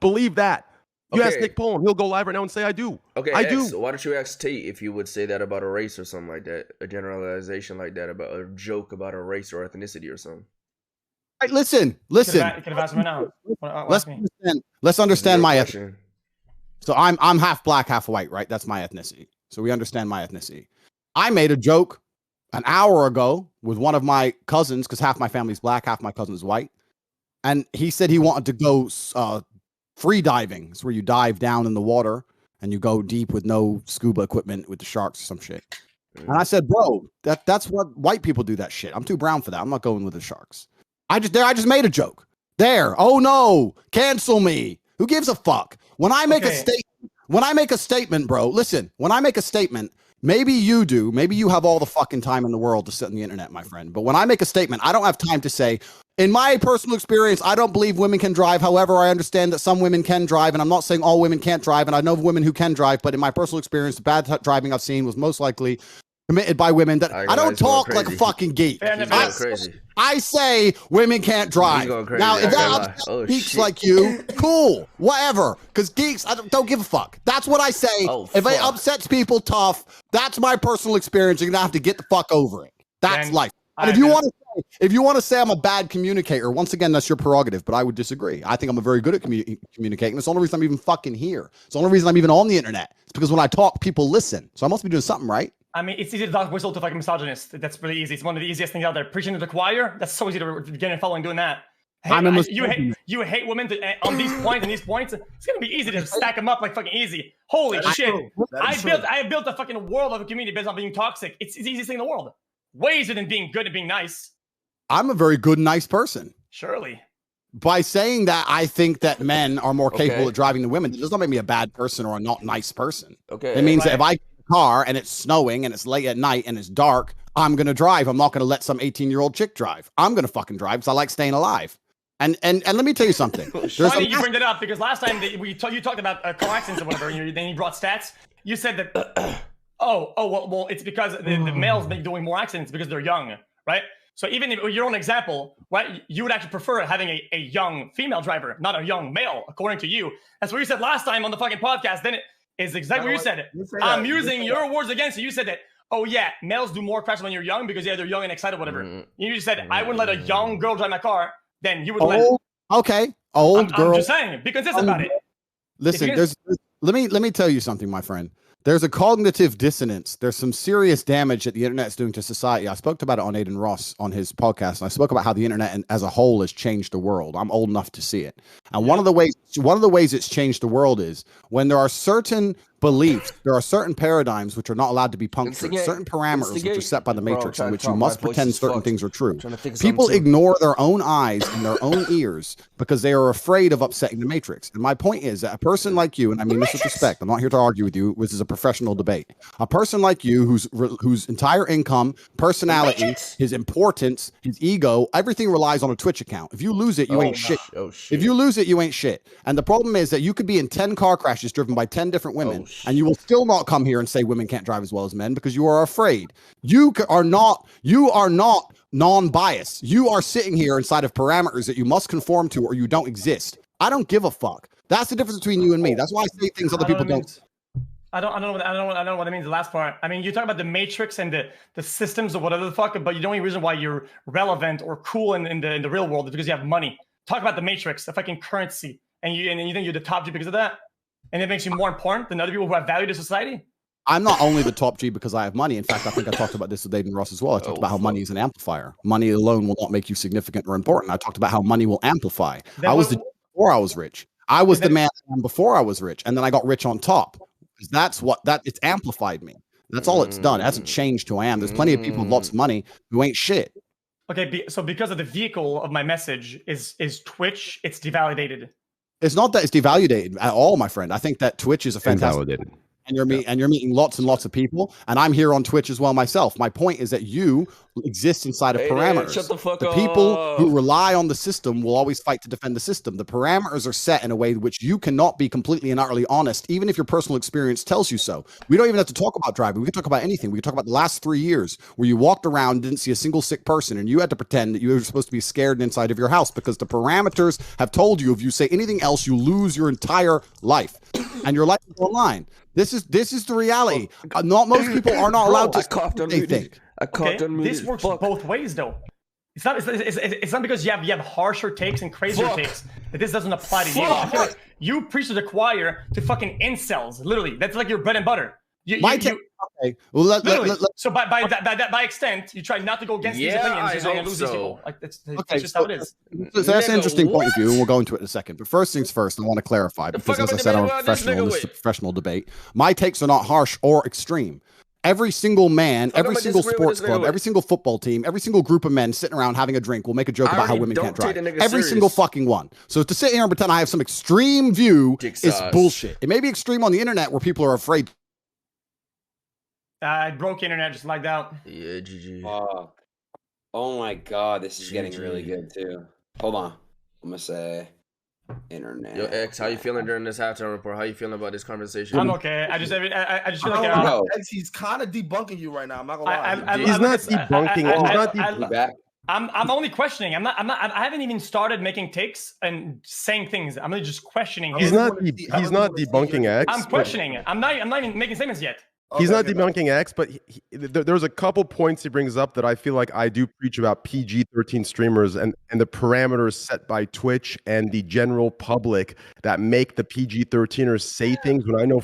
believe that. You Okay. ask Nick Poland, he'll go live right now and say, I do. Okay, I X, do. why don't you ask Tate if you would say that about a race or something like that? A generalization like that about a joke about a race or ethnicity or something. Right, listen. You could have asked him right now. Let's understand my ethnicity. question. So I'm half black, half white, right? That's my ethnicity. So we understand my ethnicity. I made a joke an hour ago with one of my cousins, because half my family's black, half my cousin's white. And he said he wanted to go free diving. It's where you dive down in the water and you go deep with no scuba equipment with the sharks or some shit. And I said, bro, that's what white people do, that shit. I'm too brown for that. I'm not going with the sharks. I just made a joke. There. Oh no, cancel me. Who gives a fuck? When I make a statement, bro, listen, when I make a statement, maybe you do. Maybe you have all the fucking time in the world to sit on the internet, my friend. But when I make a statement, I don't have time to say, in my personal experience, I don't believe women can drive. However, I understand that some women can drive, and I'm not saying all women can't drive, and I know women who can drive, but in my personal experience, the bad driving I've seen was most likely committed by women. That I don't talk like a fucking geek. I say women can't drive. Now, if that upsets geeks like you, cool, whatever. Because geeks, I don't give a fuck. That's what I say. If it upsets people, tough. That's my personal experience. You're gonna have to get the fuck over it. That's life. And if you want to say I'm a bad communicator, once again, that's your prerogative. But I would disagree. I think I'm very good at communicating. That's the only reason I'm even fucking here. It's the only reason I'm even on the internet. It's because when I talk, people listen. So I must be doing something right. I mean, it's easy to dog whistle to fucking misogynist. That's really easy. It's one of the easiest things out there. Preaching to the choir, that's so easy to get in following doing that. Hey, you hate women on these points and these points. It's gonna be easy to stack them up like fucking easy. Holy shit! I built a fucking world of a community based on being toxic. It's the easiest thing in the world. Way easier than being good and being nice. I'm a very good and nice person. Surely. By saying that, I think that men are more capable of driving than women. It does not make me a bad person or a not nice person. It means that if I get in a car and it's snowing and it's late at night and it's dark, I'm going to drive. I'm not going to let some 18-year-old chick drive. I'm going to fucking drive because I like staying alive. And let me tell you something. Funny you bring that up because last time you talked about car accidents or whatever, and then you brought stats. You said that, well, it's because the males make doing more accidents because they're young, right? So even if your own example, right, you would actually prefer having a young female driver, not a young male, according to you. That's what you said last time on the fucking podcast. Then it is exactly what you said. I'm using your words against you. You said that, oh yeah, males do more crashes when you're young because they're young and excited, whatever. You just said, I wouldn't let a young girl drive my car. Then you would let. Okay, old girl. I'm just saying, be consistent about it. Listen, let me tell you something, my friend. There's a cognitive dissonance. There's some serious damage that the internet is doing to society. I spoke about it on Adin Ross on his podcast, and I spoke about how the internet as a whole has changed the world. I'm old enough to see it. And one of the ways it's changed the world is when there are certain beliefs, there are certain paradigms which are not allowed to be punctured, certain parameters which are set by the matrix in which you must pretend certain things are true. People ignore their own eyes and their own ears because they are afraid of upsetting the matrix. And my point is that a person like you, and I mean this with respect, I'm not here to argue with you, this is a professional debate. A person like you whose entire income, personality, his importance, his ego, everything relies on a Twitch account. If you lose it, you ain't shit. If you lose it, you ain't shit. And the problem is that you could be in 10 car crashes driven by 10 different women, and you will still not come here and say women can't drive as well as men because you are afraid. You are not non-biased. You are sitting here inside of parameters that you must conform to or you don't exist. I don't give a fuck. That's the difference between you and me. That's why I say things other people don't. I don't know what it means, the last part. I mean, you talk about the matrix and the systems or whatever the fuck, but the only reason why you're relevant or cool in the real world is because you have money. Talk about the matrix, the fucking currency, and you think you're the top G because of that? And it makes you more important than other people who have value to society? I'm not only the top G because I have money. In fact, I think I talked about this with Adin Ross as well. I talked about how money is an amplifier. Money alone will not make you significant or important. I talked about how money will amplify. I was the before I was rich. I was the man before I was rich, and then I got rich on top. That's it's amplified me. That's all it's done. It hasn't changed who I am. There's plenty of people with lots of money who ain't shit. Okay, so because of the vehicle of my message is Twitch, it's devalidated. It's not that it's devalidated at all, my friend. I think that Twitch is a fantastic. Invalidated. and you're meeting lots and lots of people, and I'm here on Twitch as well myself. My point is that you exist inside of parameters. Shut the fuck The up. people who rely on the system will always fight to defend the system. The parameters are set in a way in which you cannot be completely and utterly honest, even if your personal experience tells you so. We don't even have to talk about driving. We can talk about anything. We can talk about the last 3 years where you walked around and didn't see a single sick person, and you had to pretend that you were supposed to be scared inside of your house because the parameters have told you if you say anything else, you lose your entire life, and your life is online. This is the reality. Not most people are not allowed to. I coughed on they muted. think. I coughed on muted. This works both ways, though. It's not because you have harsher takes and crazier takes that this doesn't apply to you. I feel like you preach to the choir to fucking incels. Literally, that's like your bread and butter. Okay. Well, so by extent, you try not to go against these opinions. You're going to lose these people. Like that's just how it is. So that's an interesting point of view, and we'll go into it in a second. But first things first, I want to clarify because, as I said, I'm a professional in this professional debate. My takes are not harsh or extreme. Every single man, every single sports club, every single football team, every single group of men sitting around having a drink will make a joke about how women can't drive. Every single fucking one. So to sit here and pretend I have some extreme view is bullshit. It may be extreme on the internet where people are afraid. I broke internet, just lagged out. Yeah, GG. Fuck. Oh my god, this is getting really good too. Hold on. I'm gonna say internet. Yo, X, how you feeling during this halftime report? How you feeling about this conversation? I'm okay. I just feel like X, he's kind of debunking you right now. I'm not gonna lie. He's not debunking. I'm only questioning. I haven't even started making takes and saying things. I'm really just questioning. He's not debunking X. I'm questioning. I'm not even making statements yet. He's not debunking X, but there's a couple points he brings up that I feel like I do preach about PG-13 streamers and the parameters set by Twitch and the general public that make the PG-13ers say things when I know